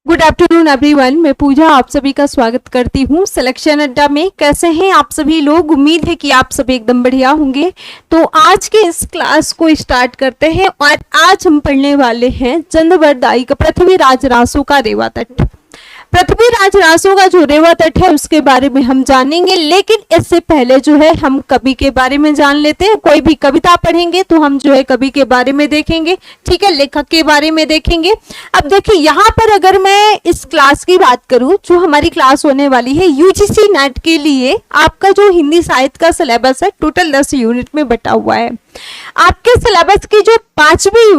Good afternoon everyone, मैं पूजा आप सभी का स्वागत करती हूँ सिलेक्शन अड्डा में। कैसे हैं आप सभी लोग? उम्मीद है कि आप सभी एकदम बढ़िया होंगे। तो आज के इस क्लास को स्टार्ट करते हैं और आज हम पढ़ने वाले हैं चंद्रवरदायी का पृथ्वीराज रासो का रेवा तट। पृथ्वीराज रासो का जो रेवा तट है उसके बारे में हम जानेंगे, लेकिन इससे पहले जो है हम कवि के बारे में जान लेते हैं। कोई भी कविता पढ़ेंगे तो हम जो है कवि के बारे में देखेंगे, ठीक है, लेखक के बारे में देखेंगे। अब देखिए यहाँ पर अगर मैं इस क्लास की बात करूं, जो हमारी क्लास होने वाली है यूजीसी नेट के लिए, आपका जो हिंदी साहित्य का सिलेबस है टोटल 10 यूनिट में बटा हुआ है। आपके सिलेबस की जो पांचवी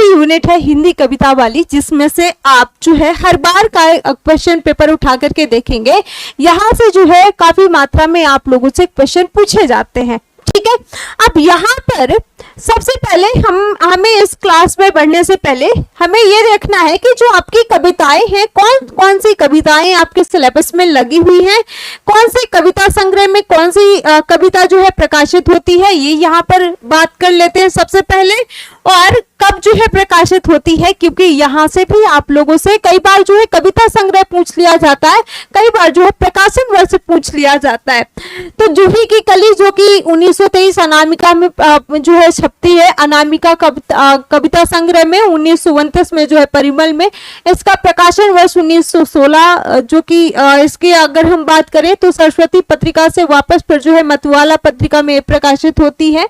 यूनिट है हिंदी कविता वाली, जिसमें से आप जो है हर बार का क्वेश्चन पेपर उठा करके देखेंगे। यहाँ से जो है काफी मात्रा में आप लोगों से क्वेश्चन पूछे जाते हैं, ठीक है। अब यहाँ पर सबसे पहले हमें इस क्लास में बढ़ने से पहले हमें ये देखना है कि जो आपकी कविताएं हैं, कौन कौन सी कविताएं आपके सिलेबस में लगी हुई हैं, कौन सी कविता संग्रह में कौन सी कविता जो है प्रकाशित होती है, ये यहाँ पर बात कर लेते हैं सबसे पहले। और कब जो है प्रकाशित होती है, क्योंकि यहाँ से भी आप लोगों से कई बार जो है कविता संग्रह पूछ लिया जाता है, कई बार जो है प्रकाशन वर्ष पूछ लिया जाता है। तो जूही की कली जो कि 1923 अनामिका में जो है छपती है, अनामिका कविता संग्रह में 1929 में जो है परिमल में, इसका प्रकाशन वर्ष 1916, जो कि इसके अगर हम बात करें तो सरस्वती पत्रिका से वापस फिर जो है मतवाला पत्रिका में प्रकाशित होती है।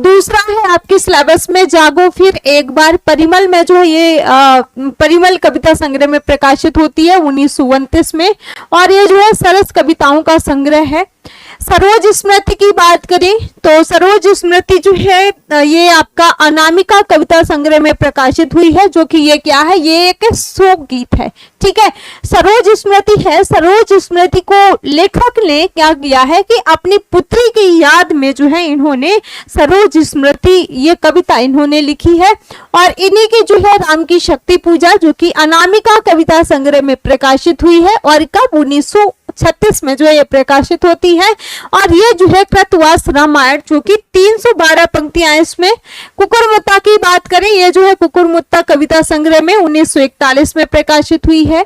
दूसरा है आपके सिलेबस में जागो फिर एक बार, परिमल में जो है ये परिमल कविता संग्रह में प्रकाशित होती है 1929 में, और ये जो है सरस कविताओं का संग्रह है। सरोज स्मृति की बात करें तो सरोज स्मृति जो है ये आपका अनामिका कविता संग्रह में प्रकाशित हुई है, जो कि ये क्या है, ये एक शोक गीत है, ठीक है। सरोज स्मृति है, सरोज स्मृति को लेखक ने क्या किया है कि अपनी पुत्री की याद में जो है इन्होंने सरोज स्मृति ये कविता इन्होंने लिखी है। और इन्हीं की जो है राम की शक्ति पूजा, जो कि अनामिका कविता संग्रह में प्रकाशित हुई है, और कब 1936 में जो है ये प्रकाशित होती है। और ये जो है कृतवास रामायण, जो कि 312 पंक्तियां इसमें। कुकुरमुत्ता की बात करें, ये जो है कुकुरमुत्ता कविता संग्रह में 1941 में प्रकाशित हुई है।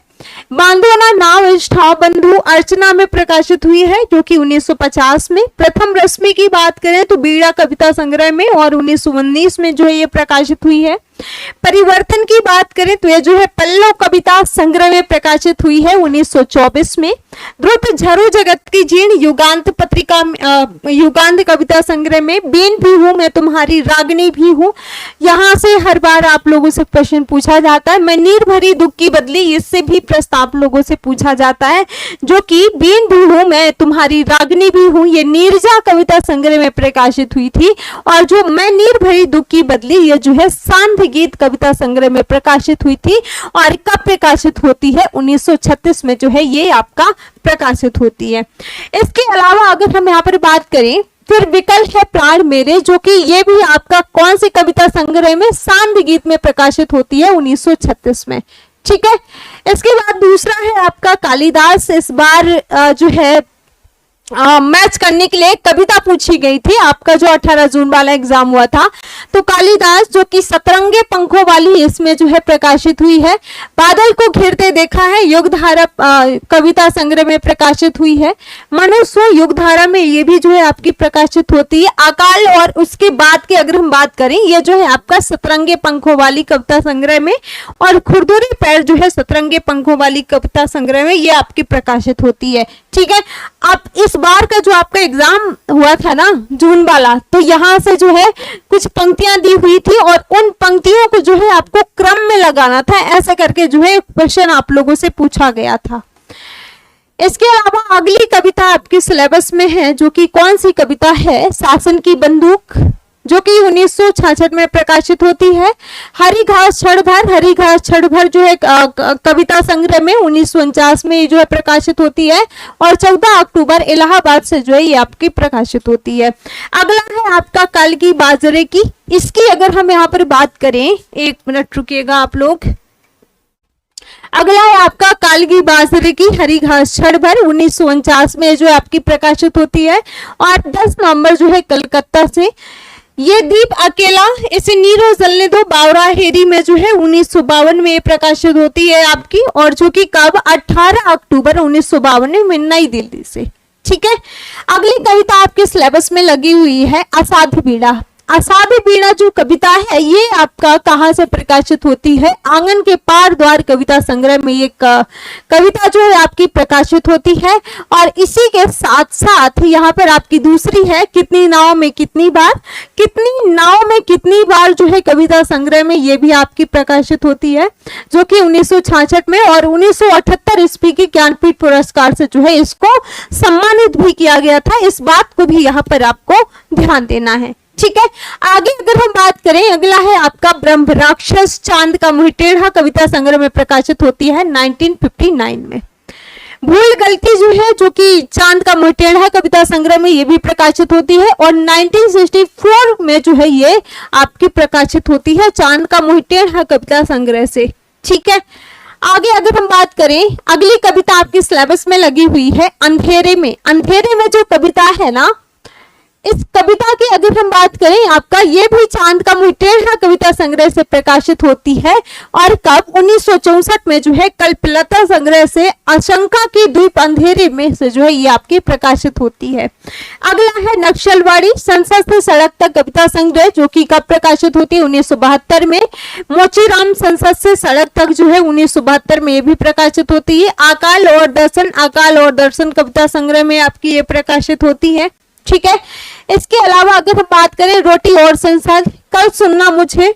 बांधोना नाव इष्ठाव बंधु अर्चना में प्रकाशित हुई है, जो कि 1950 में। प्रथम रश्मि की बात करें तो बीड़ा कविता संग्रह में, और 1919 में जो है ये प्रकाशित हुई है। परिवर्तन की बात करें तो ये जो है पल्लव कविता संग्रह में प्रकाशित हुई है 1924 में। ध्रुव झरू जगत की जीर्ण युगांत पत्रिका युगांत कविता संग्रह में। बीन भी हूं मैं तुम्हारी रागनी भी हूं, यहाँ से हर बार आप लोगों से क्वेश्चन पूछा जाता है। मैं नीर भरी दुख की बदली, इससे भी प्रस्ताव लोगों से पूछा जाता है, जो कि बीन भी हूं मैं तुम्हारी रागनी भी हूं, ये नीरजा कविता संग्रह में प्रकाशित हुई थी। और जो मैं नीर भरी दुख की बदली, ये जो है सांध्य गीत कविता संग्रह में प्रकाशित हुई थी, और कब प्रकाशित होती है, 1936 में जो है ये आपका प्रकाशित होती है। इसके अलावा अगर हम यहाँ पर बात करें, फिर विकल्प है प्राण मेरे, जो कि ये भी आपका कौन सी कविता संग्रह में, सांध्य गीत में प्रकाशित होती है 1936 में, ठीक है। इसके बाद दूसरा है आपका कालिदास। इस बार जो है मैच करने के लिए कविता पूछी गई थी, आपका जो 18 जून वाला एग्जाम हुआ था। तो कालिदास जो कि सतरंगे पंखों वाली इसमें जो है प्रकाशित हुई है। बादल को घिरते देखा है युगधारा कविता संग्रह में प्रकाशित हुई है। मनुष्य युगधारा में ये भी जो है आपकी प्रकाशित होती है। अकाल और उसके बाद की अगर हम बात करें, ये जो है आपका सतरंगे पंखों वाली कविता संग्रह में, और खुरदुरी पैर जो है सतरंगे पंखों वाली कविता संग्रह में ये आपकी प्रकाशित होती है, ठीक है। अब इस बार का जो आपका एग्जाम हुआ था ना जून वाला, तो यहाँ से जो है कुछ पंक्तियां दी हुई थी, और उन पंक्तियों को जो है आपको क्रम में लगाना था, ऐसा करके जो है क्वेश्चन आप लोगों से पूछा गया था। इसके अलावा अगली कविता आपके सिलेबस में है, जो कि कौन सी कविता है, शासन की बंदूक, जो कि 1966 में प्रकाशित होती है। हरी घास क्षण भर जो है कविता संग्रह में 1949 में जो है प्रकाशित होती है, और 14 अक्टूबर इलाहाबाद से जो है ये आपकी प्रकाशित होती है। अगला है आपका कल की बाजरे की। इसकी अगर हम यहाँ पर बात करें, एक मिनट रुकिएगा आप लोग। अगला है आपका कालगी बाजरे की हरी घास क्षण भर 1949 में जो है आपकी प्रकाशित होती है, और 10 नवंबर जो है कलकत्ता से ये दीप अकेला, इसे नीरो जलने दो, बावरा हेरी में जो है 1952 में ये प्रकाशित होती है आपकी, और जो कि कब 18 अक्टूबर 1952 में नई दिल्ली से। ठीक है, अगली कविता आपके सिलेबस में लगी हुई है असाध्य बीड़ा। असाध्य बीड़ा जो कविता है ये आपका कहाँ से प्रकाशित होती है? आंगन के पार द्वार कविता संग्रह में ये कविता जो है आपकी प्रकाशित होती है। और इसी के साथ साथ यहाँ पर आपकी दूसरी है कितनी नाव में कितनी बार। कितनी नाव में कितनी बार जो है कविता संग्रह में ये भी आपकी प्रकाशित होती है, जो कि 1966 में और 1978 ईस्वी के ज्ञानपीठ पुरस्कार से जो है इसको सम्मानित भी किया गया था। इस बात को भी यहाँ पर आपको ध्यान देना है। ठीक है, आगे अगर हम बात करें, अगला है आपका ब्रह्म राक्षस चांद का मुंह टेढ़ा कविता संग्रह में प्रकाशित होती है 1959 में। भूल गलती जो है जो कि चांद का मुंह टेढ़ा कविता संग्रह में ये भी प्रकाशित होती है और 1964 में जो है ये आपकी प्रकाशित होती है चांद का मुंह टेढ़ा कविता संग्रह से। ठीक है, आगे अगर हम बात करें, अगली कविता आपकी सिलेबस में लगी हुई है अंधेरे में। अंधेरे में जो कविता है ना, इस कविता की अगर हम बात करें आपका, ये भी चांद का मुंह टेढ़ा कविता संग्रह से प्रकाशित होती है और कब 1964 में जो है कल्पलता संग्रह से आशंका की द्वीप अंधेरे में से जो है ये आपकी प्रकाशित होती है। अगला है नक्सलवाड़ी संसद से सड़क तक कविता संग्रह, जो कि कब प्रकाशित होती है 1972 में। मोचीराम संसद से सड़क तक जो है 1972 में ये भी प्रकाशित होती है। अकाल और दर्शन कविता संग्रह में आपकी ये प्रकाशित होती है। ठीक है, इसके अलावा अगर हम बात करें रोटी और संसार कल सुनना मुझे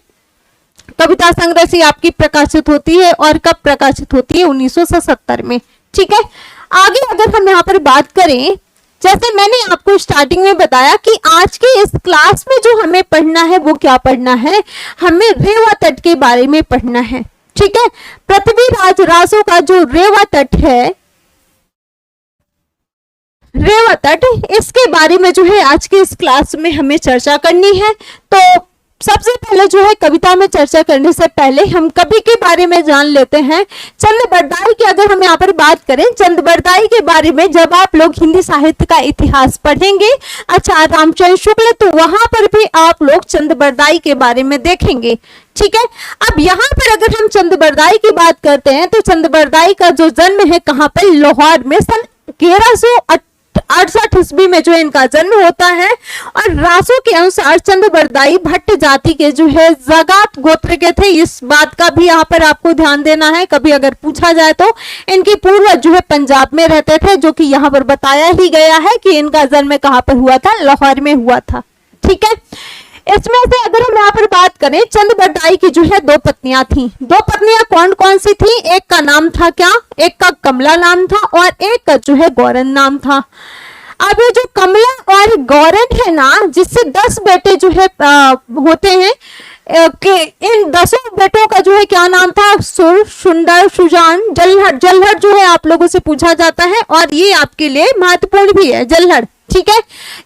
कविता संग्रह से आपकी प्रकाशित होती है और कब प्रकाशित होती है 1977 में। ठीक है, आगे अगर हम यहाँ पर बात करें, जैसे मैंने आपको स्टार्टिंग में बताया कि आज की इस क्लास में जो हमें पढ़ना है वो क्या पढ़ना है, हमें रेवा तट के बारे में पढ़ना है। ठीक है, पृथ्वीराज रासो का जो रेवा तट है, रेवा तट, इसके बारे में जो है आज के इस क्लास में हमें चर्चा करनी है। तो सबसे पहले जो है कविता में चर्चा करने से पहले हम कवि के बारे में जान लेते हैं। चंद बरदाई की अगर हम यहाँ पर बात करें, चंद बरदाई के बारे में जब आप लोग हिंदी साहित्य का इतिहास पढ़ेंगे आचार्य रामचंद्र शुक्ल, तो वहां पर भी आप लोग चंद बरदाई के बारे में देखेंगे। ठीक है, अब यहाँ पर अगर हम चंद बरदाई की बात करते हैं तो चंद बरदाई का जो जन्म है कहाँ पर, लाहौर में सन 1168 ईस्वी में जो है इनका जन्म होता है। और रासो के अनुसार चंद बरदाई भट्ट जाति के जो है जगात गोत्र के थे। इस बात का भी यहाँ पर आपको ध्यान देना है, कभी अगर पूछा जाए तो इनके पूर्वज जो है पंजाब में रहते थे, जो कि यहाँ पर बताया ही गया है कि इनका जन्म कहाँ पर हुआ था, लाहौर में हुआ था। ठीक है, इसमें से अगर हम यहाँ पर बात करें, चंद बरदाई की जो है 2 पत्नियां थी। 2 पत्नियां कौन कौन सी थी? एक का नाम था क्या, एक का कमला नाम था और एक का जो है गौरन नाम था। अब ये जो कमला और गौरन है ना, जिससे 10 बेटे जो है होते हैं, कि इन 10 बेटों का जो है क्या नाम था, सुर, सुंदर, सुजान, जल्हड़। जल्हड़ जो है आप लोगों से पूछा जाता है और ये आपके लिए महत्वपूर्ण भी है, जल्हड़। ठीक है,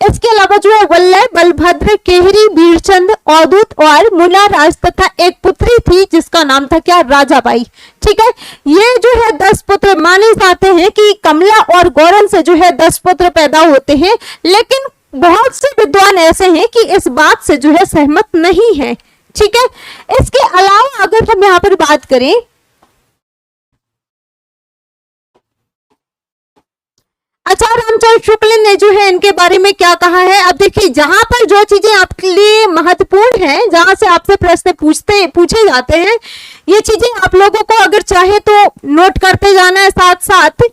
इसके अलावा जो है वल्लभ, बलभद्र, केहरी, वीरचंद, अवधूत और मुलाराज तथा एक पुत्री थी जिसका नाम था क्या, राजाबाई। ठीक है, ये जो है 10 पुत्र माने जाते हैं कि कमला और गौरन से जो है 10 पुत्र पैदा होते हैं, लेकिन बहुत से विद्वान ऐसे हैं कि इस बात से जो है सहमत नहीं है। ठीक है, इसके अलावा अगर हम यहाँ पर बात करें, आचार्य रामचंद्र शुक्ल ने जो है इनके बारे में क्या कहा है। अब देखिए, जहां पर जो चीजें आपके लिए महत्वपूर्ण है, जहां से आपसे प्रश्न पूछे जाते हैं, ये चीजें आप लोगों को अगर चाहे तो नोट करते जाना है। साथ साथ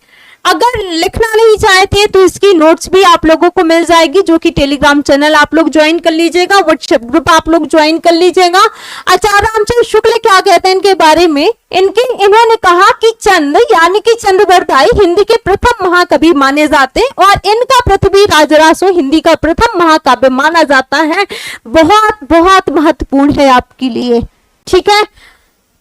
अगर लिखना नहीं चाहते तो इसकी नोट्स भी आप लोगों को मिल जाएगी, जो कि टेलीग्राम चैनल आप लोग ज्वाइन कर लीजिएगा, व्हाट्सएप ग्रुप आप लोग ज्वाइन कर लीजिएगा। आचार्य रामचंद्र शुक्ल क्या कहते हैं इनके बारे में, इन्होंने कहा कि चंद यानी कि चंद बरदाई हिंदी के प्रथम महाकवि माने जाते हैं और इनका पृथ्वीराज रासो हिंदी का प्रथम महाकाव्य माना जाता है। बहुत बहुत महत्वपूर्ण है आपके लिए। ठीक है,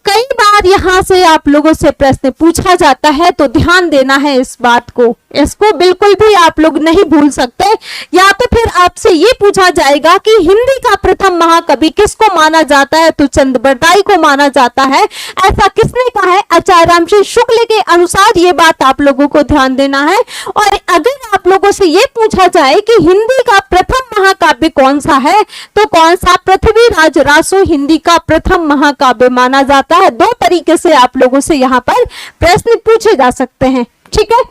कई बार यहाँ से आप लोगों से प्रश्न पूछा जाता है, तो ध्यान देना है इस बात को। इसको बिल्कुल भी आप लोग नहीं भूल सकते। या तो फिर आपसे ये पूछा जाएगा कि हिंदी का प्रथम महाकवि किसको माना जाता है, तो चंद्रबरदाई को माना जाता है। ऐसा किसने कहा है? आचार्य रामचंद्र शुक्ल के अनुसार ये बात आप लोगों को ध्यान देना है। और अगर आप लोगों से ये पूछा जाए कि हिंदी का प्रथम महाकाव्य कौन सा है, तो कौन सा? पृथ्वीराज रासो हिंदी का प्रथम महाकाव्य माना जाता है। दो तरीके से आप लोगों से यहाँ पर प्रश्न पूछे जा सकते हैं, ठीक है।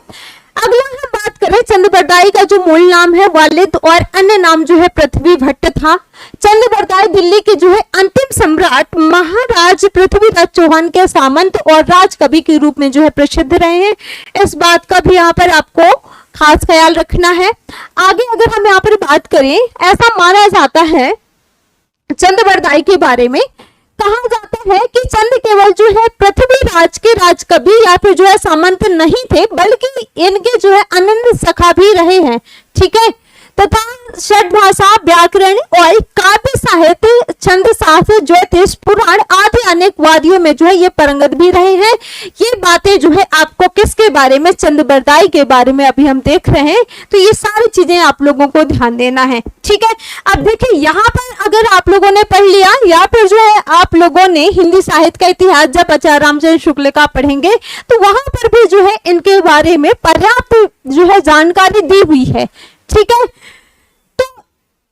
अगला हम बात करें, चंद्रबरदाई का जो मूल नाम है वालिद और अन्य नाम जो है पृथ्वी भट्ट था। चंद्रबरदाई दिल्ली के जो है अंतिम सम्राट महाराज पृथ्वीराज चौहान के सामंत और राजकवि के रूप में जो है प्रसिद्ध रहे हैं। इस बात का भी यहाँ पर आपको खास ख्याल रखना है। आगे अगर हम यहाँ पर बात करें, ऐसा माना जाता है चंद्रबरदाई के बारे में, कहा जाता है कि चंद केवल जो है पृथ्वीराज के राजकवि या फिर जो है सामंत नहीं थे, बल्कि इनके जो है अनन्य सखा भी रहे हैं, ठीक है। तथा षट भाषा, व्याकरण और काव्य साहित्य, छंद शास्त्र, ज्योतिष, पुराण आदि अनेक वादियों में जो है ये पारंगत भी रहे हैं। ये बातें जो है आपको किसके बारे में? चंद्रबरदाई के बारे में अभी हम देख रहे हैं। तो ये सारी चीजें आप लोगों को ध्यान देना है, ठीक है। अब देखिए यहाँ पर अगर आप लोगों ने पढ़ लिया या फिर जो है आप लोगों ने हिंदी साहित्य का इतिहास जब आचार्य रामचंद्र शुक्ल का पढ़ेंगे तो वहां पर भी जो है इनके बारे में पर्याप्त जो है जानकारी दी हुई है, ठीक है। तो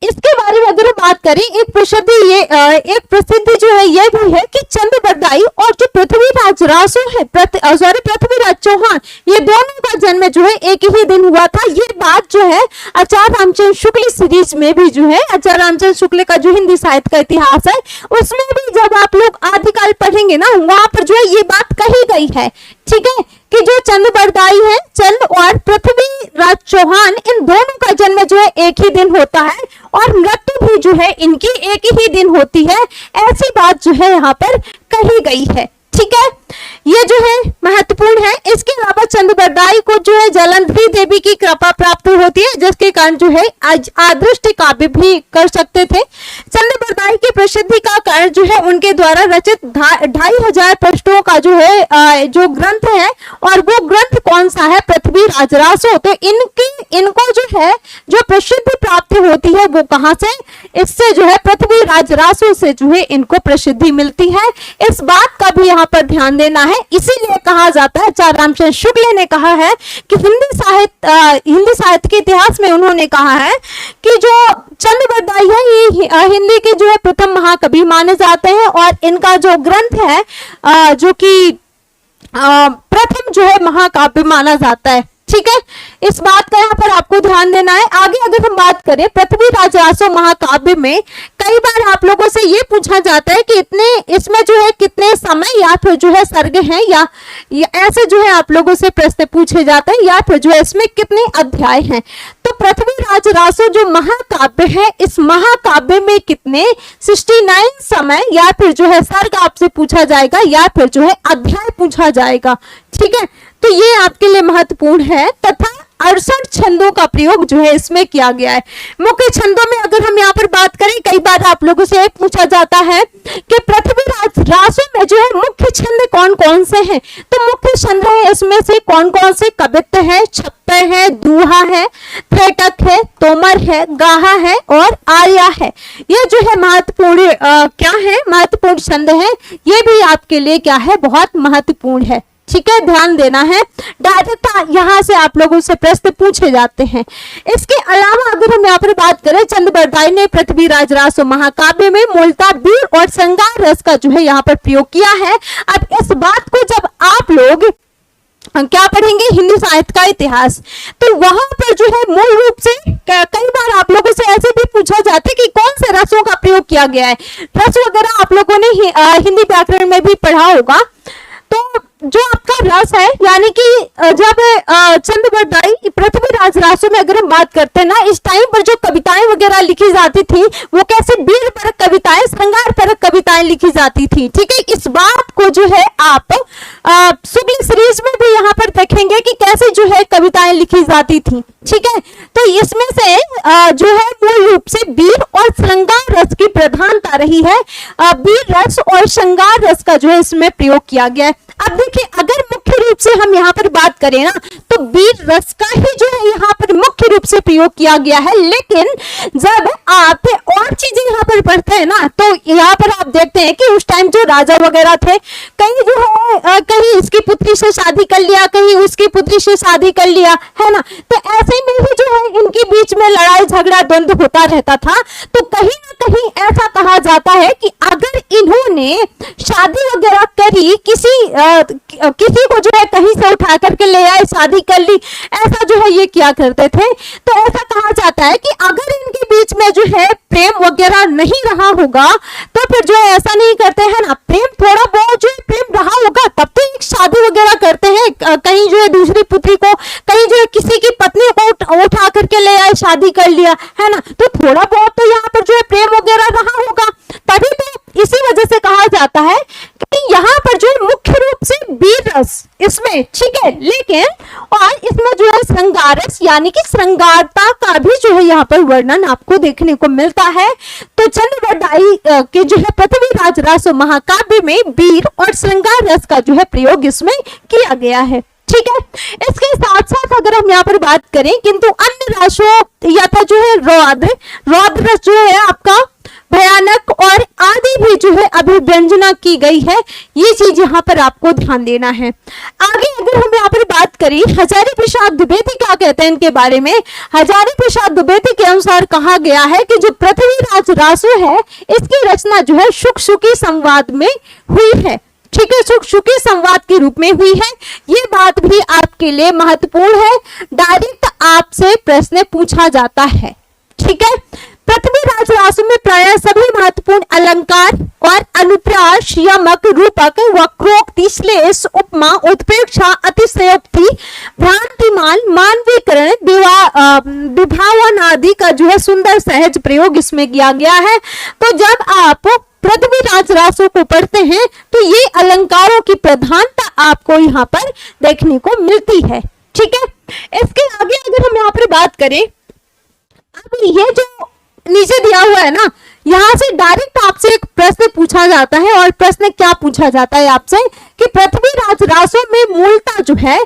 इसके बारे में अगर बात करें, एक प्रसिद्धि जो है ये भी है कि चंद्रबरदाई और जो पृथ्वीराज रासो है, पृथ्वीराज चौहान, ये दोनों का जन्म जो है एक ही दिन हुआ था। ये बात जो है आचार्य रामचंद्र शुक्ल सीरीज में भी जो है, आचार्य रामचंद्र शुक्ल का जो हिंदी साहित्य का इतिहास है उसमें भी जब आप लोग आदिकाल पढ़ेंगे ना, वहां पर जो है ये बात कही गई है, ठीक है, कि जो चंद्रबरदाई है, चंद और पृथ्वीराज चौहान, इन दोनों का जन्म जो है एक ही दिन होता है और मृत्यु भी जो है इनकी एक ही दिन होती है। ऐसी बात जो है यहाँ पर कही गई है, ठीक है। ये जो है महत्वपूर्ण है। इसके अलावा चंद्रबरदाई को जो है जलंधरी देवी की कृपा प्राप्त होती है, जिसके कारण जो है आज आदृष्टि काव्य भी कर सकते थे। चंद्रबरदाई की प्रसिद्धि का कारण जो है उनके द्वारा रचित 2500 पृष्ठों का जो है जो ग्रंथ है, और वो ग्रंथ कौन सा है? पृथ्वीराज रासो। तो इनको जो है जो प्रसिद्धि प्राप्ति होती है वो कहां से? इससे जो है पृथ्वीराज रासो से जो है इनको प्रसिद्धि मिलती है। इस बात का भी यहाँ पर ध्यान देना है। इसीलिए कहा जाता है, आचार्य रामचंद्र शुक्ल ने कहा है कि हिंदी साहित्य के इतिहास में उन्होंने कहा है कि जो चंद्रबरदाई है ये हिंदी के जो है प्रथम महाकवि माने जाते हैं, और इनका जो ग्रंथ है जो कि प्रथम जो है महाकाव्य माना जाता है, ठीक है। इस बात का यहाँ पर आपको ध्यान देना है। आगे अगर हम बात करें पृथ्वीराज रासो महाकाव्य में, कई बार आप लोगों से ये पूछा जाता है कि इसमें जो है कितने समय या फिर जो है सर्ग हैं, या ऐसे जो है आप लोगों से प्रश्न पूछे जाते हैं, या फिर जो है इसमें कितने अध्याय हैं। तो पृथ्वीराज रासो जो महाकाव्य है, इस महाकाव्य में कितने 69 समय या फिर जो है सर्ग आपसे पूछा जाएगा, या फिर जो है अध्याय पूछा जाएगा, ठीक है। तो ये आपके लिए महत्वपूर्ण है। तथा 68 छंदों का प्रयोग जो है इसमें किया गया है। मुख्य छंदों में अगर हम यहाँ पर बात करें, कई बार आप लोगों से पूछा जाता है कि पृथ्वीराज रासो में जो है मुख्य छंद कौन कौन से हैं। तो मुख्य छंद है इसमें से कौन कौन से? कवित्त है, छप्पे है, दूहा है, त्रेटक है, तोमर है, गाहा है और आर्या है। ये जो है महत्वपूर्ण क्या है? महत्वपूर्ण छंद है। ये भी आपके लिए क्या है? बहुत महत्वपूर्ण है, ठीक है, ध्यान देना है। डायरेक्ट यहाँ से आप लोगों से प्रश्न पूछे जाते हैं। इसके अलावा अगर हम यहाँ पर बात करें, चंद्रबरदाई ने पृथ्वीराज रासो महाकाव्य में मूलतः वीर और श्रृंगार रस का जो है यहाँ पर प्रयोग किया है। अब इस बात को जब आप लोग क्या पढ़ेंगे? हिंदी साहित्य का इतिहास, तो वहां पर जो है मूल रूप से कई बार आप लोगों से ऐसे भी पूछा जाता है कि कौन से रसों का प्रयोग किया गया है। रस वगैरह आप लोगों ने हिंदी व्याकरण में भी पढ़ा होगा। तो जो आपका रस है, यानी कि जब चंद्रबरदाई पृथ्वीराज रासो में अगर हम बात करते हैं ना, इस टाइम पर जो कविताएं वगैरह लिखी जाती थी वो कैसे वीर परक कविताएं, श्रृंगार परक कविताएं लिखी जाती थी, ठीक है। इस बात को जो है आप शुक्ल सीरीज में भी यहाँ पर देखेंगे कि कैसे जो है कविताएं लिखी जाती थी, ठीक है। तो इसमें से जो है मूल रूप से वीर और श्रृंगार रस की प्रधानता रही है। वीर रस और श्रृंगार रस का जो है इसमें प्रयोग किया गया है। अब देखिए, अगर मुख्य रूप से हम यहाँ पर बात करें ना तो वीर रस का ही जो है यहाँ पर मुख्य रूप से प्रयोग किया गया है। लेकिन जब आप और चीजें यहाँ पर पढ़ते हैं ना तो यहाँ पर आप देखते हैं कि उस टाइम जो राजा वगैरह थे, कहीं जो है कहीं इसकी पुत्री से शादी कर लिया, कहीं उसकी पुत्री से शादी कर लिया, है ना। तो ऐसे में ही जो है इनके बीच में लड़ाई झगड़ा द्वंद्व होता रहता था। तो कहीं ना कहीं ऐसा कहा जाता है कि अगर इन्होंने शादी वगैरह करी, किसी को जो है कहीं से उठा करके ले आए, शादी कर ली, ऐसा जो है ये किया करते थे। तो ऐसा कहा जाता है कि अगर इनके बीच में जो है प्रेम वगैरह नहीं रहा होगा तो फिर जो है ऐसा नहीं करते हैं ना, प्रेम थोड़ा बहुत जो है प्रेम रहा होगा तब तो एक शादी वगैरह करते हैं। कहीं जो है दूसरी पुत्री को, कहीं जो है किसी की पत्नी को उठा करके ले आए, शादी कर लिया, है ना। तो थोड़ा बहुत तो यहाँ पर जो है प्रेम वगैरह रहा होगा, तभी तो इसी वजह से कहा जाता है कि यहाँ पर जो है मुख्य रूप से वीर रस इसमें, ठीक है। लेकिन और इसमें जो है श्रृंगार रस यानी कि श्रृंगारता का भी जो है यहाँ पर वर्णन आपको देखने को मिलता है। तो चंद्रवरदाई के जो है पृथ्वीराज रासो महाकाव्य में वीर और श्रृंगार रस का जो है प्रयोग इसमें किया गया है, ठीक है। इसके साथ साथ अगर हम यहाँ पर बात करें, किंतु अन्य रासों या था जो है रौद्र रस जो है आपका भयानक और आदि भी जो है अभिव्यंजना की गई है। ये चीज यहाँ पर आपको ध्यान देना है। आगे अगर हम यहाँ पर बात करें, हजारी प्रसाद द्विवेदी क्या कहते हैं इनके बारे में। हजारी प्रसाद द्विवेदी के अनुसार कहा गया है कि जो पृथ्वीराज रासो है इसकी रचना जो है शुक शुकी संवाद में हुई है, ठीक है, शुक शुकी संवाद के रूप में हुई है। ये बात भी आपके लिए महत्वपूर्ण है, डायरेक्ट आपसे प्रश्न पूछा जाता है, ठीक है। पृथ्वीराज रासो में प्राय सभी महत्वपूर्ण अलंकार और अनुप्रास, यमक, रूपक, वक्रोक्ति, श्लेष, उपमा, उत्प्रेक्षा, अतिशयोक्ति, भ्रांतिमान, मानवीकरण, विभावन आदि का जो है सुंदर सहज प्रयोग इसमें किया गया है। तो जब आप पृथ्वीराज रासो को पढ़ते हैं तो ये अलंकारों की प्रधानता आपको यहाँ पर देखने को मिलती है, ठीक है। इसके आगे अगर हम यहाँ पर बात करें, अब ये जो नीचे दिया हुआ है ना, यहाँ से डायरेक्ट आपसे एक प्रश्न पूछा जाता है। और प्रश्न क्या पूछा जाता है आपसे कि पृथ्वीराज रासो में मूलता जो है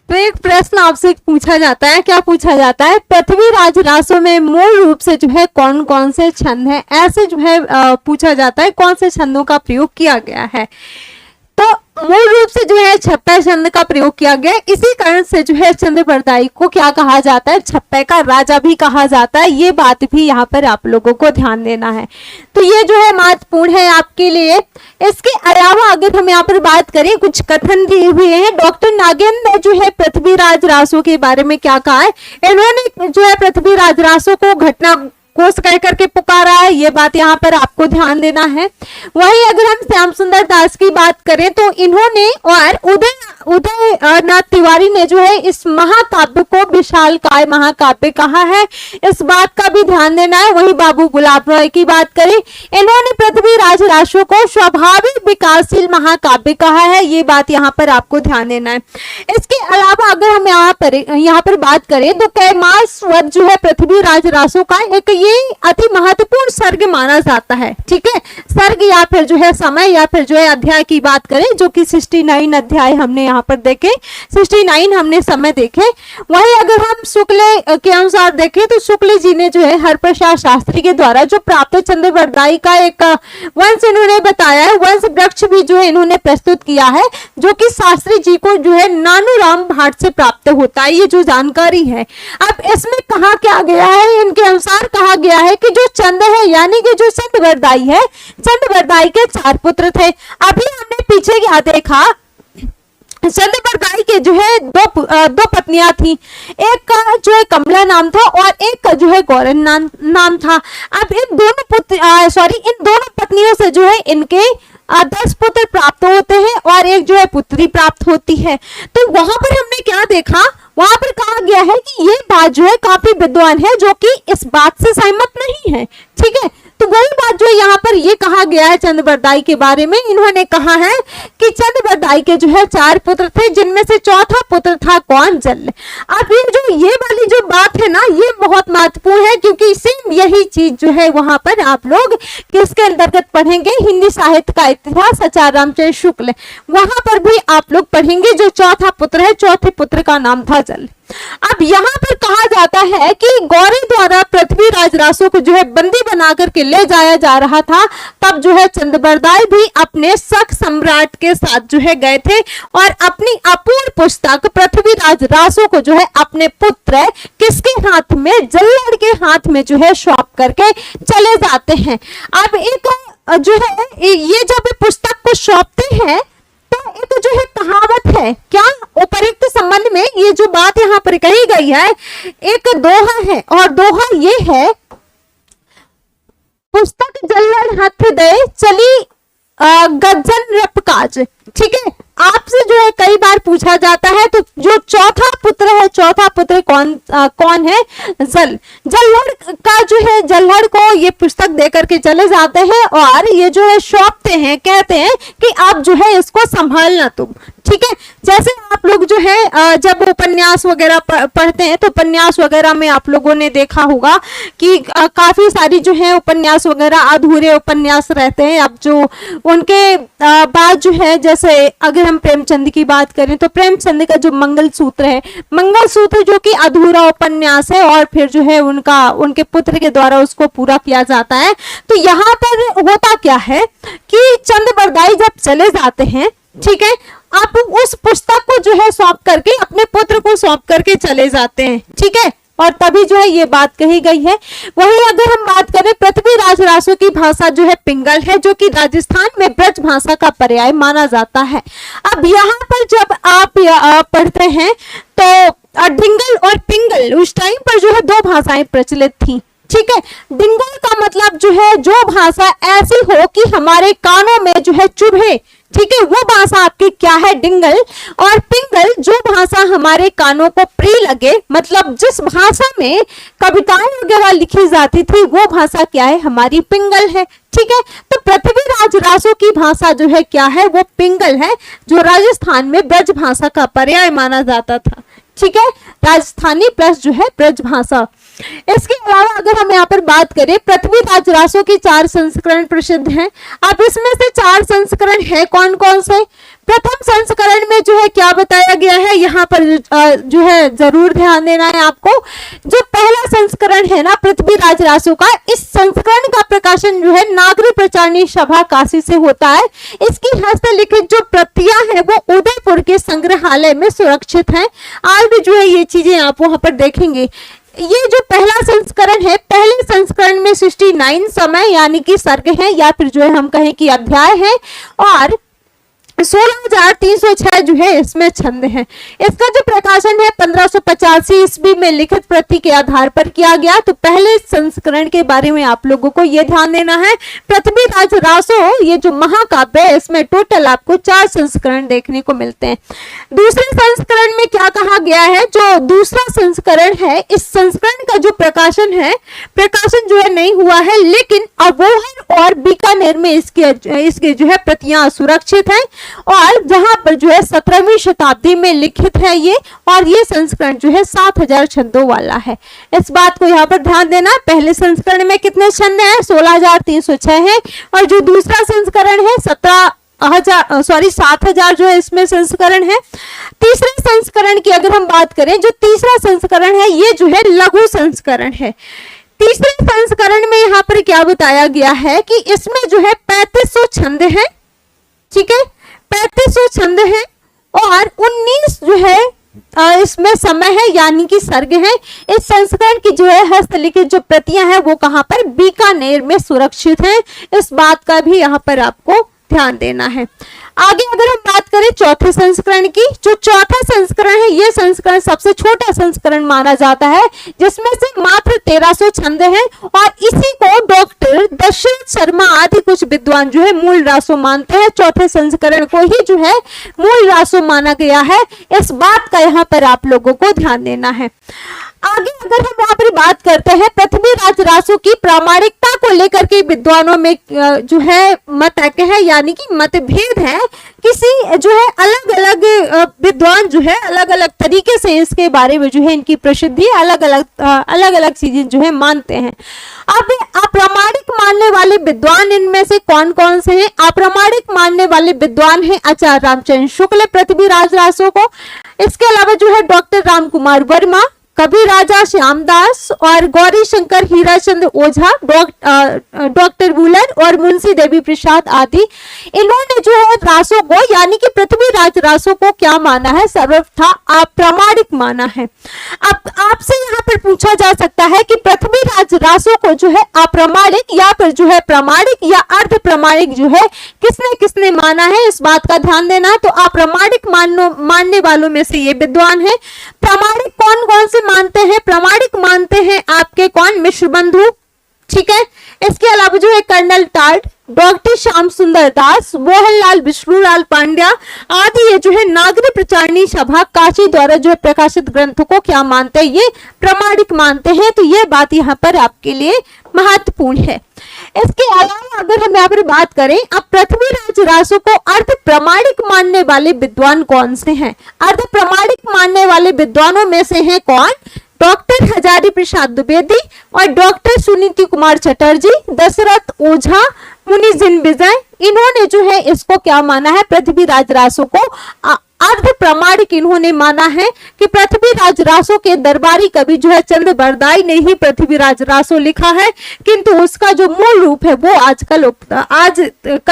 तो एक प्रश्न आपसे पूछा जाता है, क्या पूछा जाता है, पृथ्वीराज रासो में मूल रूप से जो है कौन कौन से छंद हैं, ऐसे जो है पूछा जाता है कौन से छंदों का प्रयोग किया गया है। तो मूल रूप से जो है छप्पे छंद का प्रयोग किया गया। इसी कारण से जो है चंद्रवरदाई को क्या कहा जाता है, छप्पे का राजा भी कहा जाता है। ये बात भी यहाँ पर आप लोगों को ध्यान देना है। तो ये जो है महत्वपूर्ण है आपके लिए। इसके अलावा अगर हम यहाँ पर बात करें, कुछ कथन दिए हुए हैं। डॉक्टर नागेंद्र ने जो है पृथ्वीराज रासो के बारे में क्या कहा है, इन्होंने जो है पृथ्वीराज रासो को घटना कोश कह करके पुकारा है, ये बात यहाँ पर आपको ध्यान देना है। वहीं अगर हम श्याम सुंदर दास की बात करें तो इन्होंने और उदय नाथ तिवारी ने जो है इस महाकाव्य को विशालकाय महाकाव्य कहा है, इस बात का भी ध्यान देना है। वहीं बाबू गुलाब रॉय की बात करें, इन्होंने पृथ्वीराज रासो को स्वाभाविक विकासशील महाकाव्य कहा है, ये बात यहाँ पर आपको ध्यान देना है। इसके अलावा अगर हम यहाँ पर बात करें तो कैमास्वत जो है पृथ्वीराज रासो का एक ये अति महत्वपूर्ण सर्ग माना जाता है, ठीक है। सर्ग या फिर जो है समय या फिर जो है अध्याय की बात करें, जो कि 69 अध्याय हमने यहाँ पर देखे, 69 हमने समय देखे। वहीं अगर हम शुक्ल के अनुसार देखें तो शुक्ल जी ने जो है हरप्रसाद शास्त्री के द्वारा जो प्राप्त चंद्रवरदाई का एक वंश इन्होंने बताया है, वंश वृक्ष भी जो है इन्होंने प्रस्तुत किया है, जो कि शास्त्री जी को जो है नानूराम भाट से प्राप्त होता है, ये जो जानकारी है। अब इसमें कहा क्या गया है, इनके अनुसार कहा गया है कि जो चंद है यानी कि जो चंद्रवरदाई है, चंद्रवरदाई के 4 पुत्र थे। अभी हमने पीछे क्या देखा, चंद्रवरदाई के जो है दो पत्नियां थी, एक का जो है कमला नाम था और एक का जो है गौरन नाम था। अब इन दोनों पत्नियों से जो है इनके 10 पुत्र प्राप्त होते हैं और एक जो है पुत्री प्राप्त होती है। तो वहां पर हमने क्या देखा, वहां पर कहा गया है कि ये बात जो है काफी विद्वान है जो कि इस बात से सहमत नहीं है, ठीक है। तो वही बात जो यहाँ पर ये कहा गया है चंद बरदाई के बारे में, इन्होंने कहा है कि चंद बरदाई के जो है 4 पुत्र थे, जिनमें से चौथा पुत्र था कौन? जल। अब ये वाली जो बात है ना, ये बहुत महत्वपूर्ण है, क्योंकि सेम यही चीज जो है वहां पर आप लोग किसके अंतर्गत पढ़ेंगे? हिंदी साहित्य का इतिहास आचार्य रामचंद्र शुक्ल, वहां पर भी आप लोग पढ़ेंगे जो चौथा पुत्र है, चौथे पुत्र का नाम था जल। अब यहाँ पर कहा जाता है कि गौरी द्वारा पृथ्वीराज रासो को जो है बंदी बना करके ले जाया जा रहा था, तब जो है चंद बरदाई भी अपने शक सम्राट के साथ जो है गए थे और अपनी अपूर्ण पुस्तक पृथ्वीराज रासो को जो है अपने पुत्र किसके हाथ में? जल्लड़ के हाथ में जो है सौंप करके चले जाते हैं। अब एक जो है ये जब पुस्तक को सौंपते हैं तो एक जो है कहावत है, क्या? उपरोक्त संबंध में ये जो बात यहाँ पर कही गई है, एक दोहा है, और दोहा ये है, पुस्तक जल्लड़ हाथ दे चली गज्जन रपकाज। ठीक है, आपसे जो है कई बार पूछा जाता है, तो जो चौथा पुत्र है, चौथा पुत्र कौन है? जल। जल्लड़ का जो है, जल्लड़ को ये पुस्तक दे करके चले जाते हैं और ये जो है सौंपते हैं, कहते हैं कि आप जो है इसको संभालना तुम। ठीक है, जैसे आप लोग जो है जब उपन्यास वगैरह पढ़ते हैं तो उपन्यास वगैरह में आप लोगों ने देखा होगा कि काफी सारी जो है उपन्यास वगैरह अधूरे उपन्यास रहते हैं। अब जो उनके बाद जो है, जैसे अगर हम प्रेमचंद की बात करें तो प्रेमचंद का जो मंगलसूत्र है, मंगलसूत्र जो कि अधूरा उपन्यास है और फिर जो है उनके पुत्र के द्वारा उसको पूरा किया जाता है। तो यहाँ पर होता क्या है कि चंद बरदाई जब चले जाते हैं, ठीक है, आप उस पुस्तक को जो है सौंप करके अपने पुत्र को सौंप करके चले जाते हैं। ठीक है, और तभी जो है ये बात कही गई है। वहीं अगर हम बात करें, पृथ्वीराज रासो की भाषा जो है पिंगल है, जो कि राजस्थान में ब्रज भाषा का पर्याय माना जाता है। अब यहाँ पर जब आप पढ़ते हैं तो डिंगल और पिंगल उस टाइम पर जो है 2 भाषाएं प्रचलित थी। ठीक है, डिंगल का मतलब जो है जो भाषा ऐसी हो कि हमारे कानों में जो है चुभे, ठीक है, वो भाषा आपकी क्या है? डिंगल। और पिंगल जो भाषा हमारे कानों को प्रिय लगे, मतलब जिस भाषा में कविताएं वगैरह लिखी जाती थी, वो भाषा क्या है? हमारी पिंगल है। ठीक है, तो पृथ्वीराज रासो की भाषा जो है क्या है? वो पिंगल है, जो राजस्थान में ब्रज भाषा का पर्याय माना जाता था। ठीक है, राजस्थानी प्लस जो है ब्रज भाषा। इसके अलावा अगर हम यहाँ पर बात करें, पृथ्वीराज रासो की 4 संस्करण प्रसिद्ध हैं। अब इसमें से 4 संस्करण है कौन कौन से? प्रथम संस्करण में जो है क्या बताया गया है, यहाँ पर जो है जरूर ध्यान देना है आपको। जो पहला संस्करण है ना पृथ्वीराज रासो का, इस संस्करण का प्रकाशन जो है नागरी प्रचारणी सभा काशी से होता है। इसकी हस्तलिखित जो प्रतियां हैं वो उदयपुर के संग्रहालय में सुरक्षित हैं। आज भी जो है ये चीजें आप वहां पर देखेंगे। ये जो पहला संस्करण है, पहले संस्करण में 69 समय यानी कि सर्ग है, या फिर जो है हम कहें कि अध्याय है, और 16,306 जो है इसमें छंद है। इसका जो प्रकाशन है 1585 ईस्वी में लिखित प्रति के आधार पर किया गया। तो पहले संस्करण के बारे में आप लोगों को ये ध्यान देना है। पृथ्वीराज रासो ये जो महाकाव्य है, इसमें टोटल आपको 4 संस्करण देखने को मिलते हैं। दूसरे संस्करण में क्या कहा गया है? जो दूसरा संस्करण है, इस संस्करण का जो प्रकाशन जो है नहीं हुआ है, लेकिन अबोहर और बीकानेर में इसके जो है प्रतियां सुरक्षित हैं, और जहां पर जो है 17वीं शताब्दी में लिखित है ये, और ये संस्करण जो है 7000 छंदों वाला है। इस बात को यहाँ पर ध्यान देना। पहले संस्करण में कितने छंद हैं? 16,306 है, और जो दूसरा संस्करण है 7,000 जो है इसमें संस्करण है। तीसरे संस्करण की अगर हम बात करें, जो तीसरा संस्करण है ये जो है लघु संस्करण है। तीसरे संस्करण में यहाँ पर क्या बताया गया है कि इसमें जो है 3500 छंद हैं। ठीक है, 3500 छंद हैं, और 19 जो है इसमें समय है यानी कि सर्ग है। इस संस्करण की जो है हस्तलिखित जो प्रतियां हैं वो कहां पर? बीकानेर में सुरक्षित हैं। इस बात का भी यहाँ पर आपको ध्यान देना है। आगे अगर हम बात करें चौथे संस्करण की, जो चौथा संस्करण है, ये संस्करण सबसे छोटा संस्करण माना जाता है, जिसमें से मात्र 1300 छंद हैं, और इसी को डॉक्टर दशरथ शर्मा आदि कुछ विद्वान जो है मूल रासो मानते हैं। चौथे संस्करण को ही जो है मूल रासो माना गया है। इस बात का यहाँ पर आप लोगों को ध्यान देना है। आगे अगर हम यहाँ पर बात करते हैं पृथ्वीराज रासो की प्रामाणिकता को लेकर के विद्वानों में जो है मत है, यानी कि मतभेद है। किसी जो है अलग अलग विद्वान जो है अलग अलग तरीके से इसके बारे में जो है इनकी प्रसिद्धि अलग अलग चीजें जो है मानते हैं। अब अप्रामाणिक मानने वाले विद्वान इनमें से कौन कौन से हैं? अप्रामाणिक मानने वाले विद्वान हैं आचार्य रामचंद्र शुक्ल पृथ्वीराज रासो को, इसके अलावा जो है डॉक्टर राम कुमार वर्मा, कवि राजा श्यामदास और गौरी शंकर हीराचंद ओझा, डॉक्टर वुलर और मुंशी देवी प्रसाद आदि। इन्होंने जो है रासो को यानी कि पृथ्वीराज रासो को क्या माना है? सर्वथा अप्रामाणिक माना है। अब आपसे यहाँ पर पूछा जा सकता है कि पृथ्वीराज रासो को जो है अप्रामाणिक या फिर जो है प्रामाणिक या अर्ध प्रामाणिक जो है किसने किसने माना है, इस बात का ध्यान देना। तो अप्रामाणिक मानने वालों में से ये विद्वान है। प्रामाणिक कौन कौन से मानते हैं? प्रामाणिक मानते हैं आपके कौन? मिश्र बंधु, ठीक है। इसके अलावा जो है कर्नल टार्ड, डॉक्टर श्याम सुंदर दास, मोहनलाल विष्णुलाल पांड्या आदि ये जो है नागरिक प्रचारणी सभा काशी द्वारा जो है प्रकाशित ग्रंथों को क्या मानते हैं? ये प्रामाणिक मानते हैं। तो ये बात यहाँ पर आपके लिए महत्वपूर्ण है। इसके अलावा अगर हम यहाँ पर बात करें अब पृथ्वीराज रासो को अर्ध प्रामाणिक मानने वाले विद्वान कौन से हैं? अर्ध प्रामाणिक मानने वाले विद्वानों में से हैं कौन? डॉक्टर हजारी प्रसाद द्विवेदी और डॉक्टर सुनीति कुमार चटर्जी, दशरथ ओझा, मुनि जिन विजय, इन्होंने जो है इसको क्या माना है? पृथ्वीराज रासो को अर्ध प्रामाणिक इन्होंने माना है कि पृथ्वीराज रासो के दरबारी कवि जो है चंद बरदाई ने ही पृथ्वीराज रासो लिखा है, किंतु उसका जो मूल रूप है वो आजकल